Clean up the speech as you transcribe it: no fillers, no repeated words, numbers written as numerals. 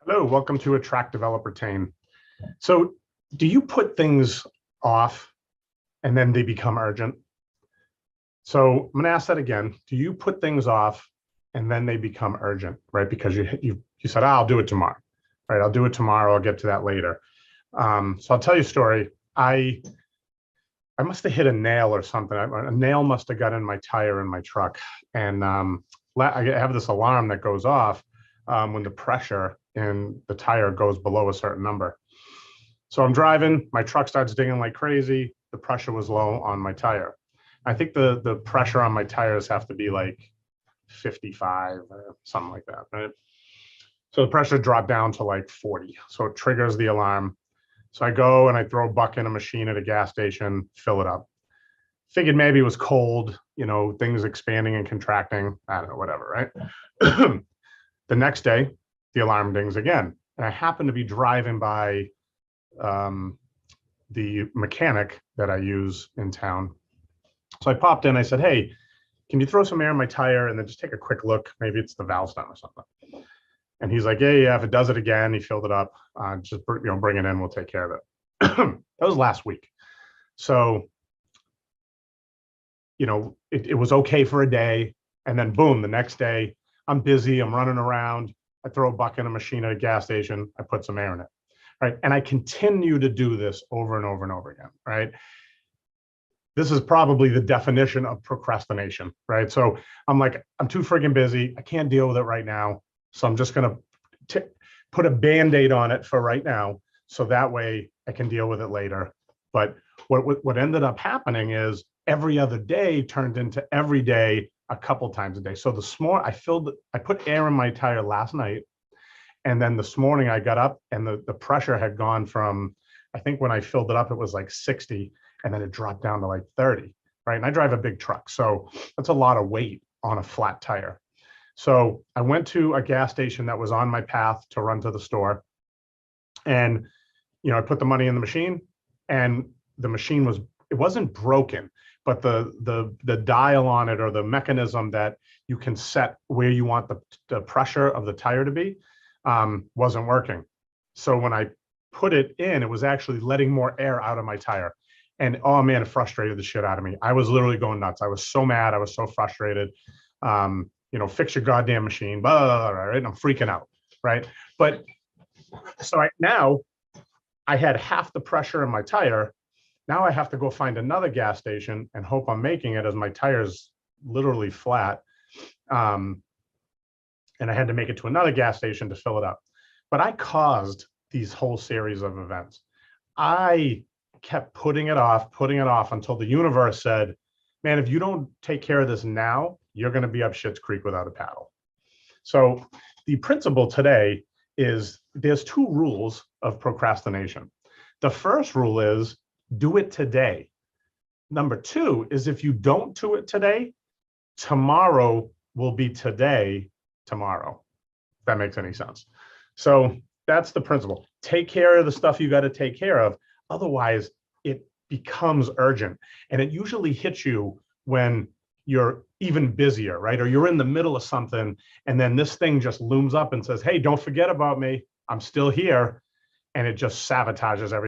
Hello, welcome to Attract, Develop, Retain. So do you put things off and then they become urgent? So I'm going to ask that again. Do you put things off and then they become urgent, right? Because you said, oh, I'll do it tomorrow, right? I'll do it tomorrow. I'll get to that later. So I'll tell you a story. I must have hit a nail or something. A nail must have got in my tire in my truck. And I have this alarm that goes off when the pressure in the tire goes below a certain number. So I'm driving, my truck starts dinging like crazy. The pressure was low on my tire. I think the pressure on my tires have to be like 55 or something like that, right? So the pressure dropped down to like 40. So it triggers the alarm. So I go and I throw a buck in a machine at a gas station, fill it up. Figured maybe it was cold, things expanding and contracting. I don't know, whatever, right? The next day, the alarm dings again. And I happen to be driving by the mechanic that I use in town. So I popped in, I said, hey, can you throw some air in my tire and then just take a quick look? Maybe it's the valve stem or something. And he's like, yeah, if it does it again, he filled it up. Just bring it in, we'll take care of it. That was last week. So, it was okay for a day. And then boom, the next day, I'm busy, I'm running around. I throw a buck in a machine at a gas station, I put some air in it, right? And I continue to do this over and over and over again, right? This is probably the definition of procrastination, right? So I'm like, I'm too friggin' busy. I can't deal with it right now. So I'm just gonna put a Band-Aid on it for right now. So that way I can deal with it later. But what ended up happening is every other day turned into every day, a couple times a day. So this morning I put air in my tire last night. And then this morning I got up and the pressure had gone from, I think when I filled it up, it was like 60 and then it dropped down to like 30, right? And I drive a big truck. So that's a lot of weight on a flat tire. So I went to a gas station that was on my path to run to the store. And, I put the money in the machine and the machine it wasn't broken, but the dial on it or the mechanism that you can set where you want the pressure of the tire to be wasn't working. So when I put it in, it was actually letting more air out of my tire. And oh man, it frustrated the shit out of me. I was literally going nuts. I was so mad. I was so frustrated. Fix your goddamn machine, blah, blah, blah, right? And I'm freaking out, right? But so now I had half the pressure in my tire. Now I have to go find another gas station and hope I'm making it as my tire's literally flat. And I had to make it to another gas station to fill it up. But I caused these whole series of events. I kept putting it off until the universe said, man, if you don't take care of this now, you're going to be up Schitt's Creek without a paddle. So the principle today is there's two rules of procrastination. The first rule is do it today. Number two is if you don't do it today, tomorrow will be today tomorrow. If that makes any sense. So that's the principle. Take care of the stuff you got to take care of. Otherwise, it becomes urgent. And it usually hits you when you're even busier, right? Or you're in the middle of something, and then this thing just looms up and says, hey, don't forget about me. I'm still here. And it just sabotages everything.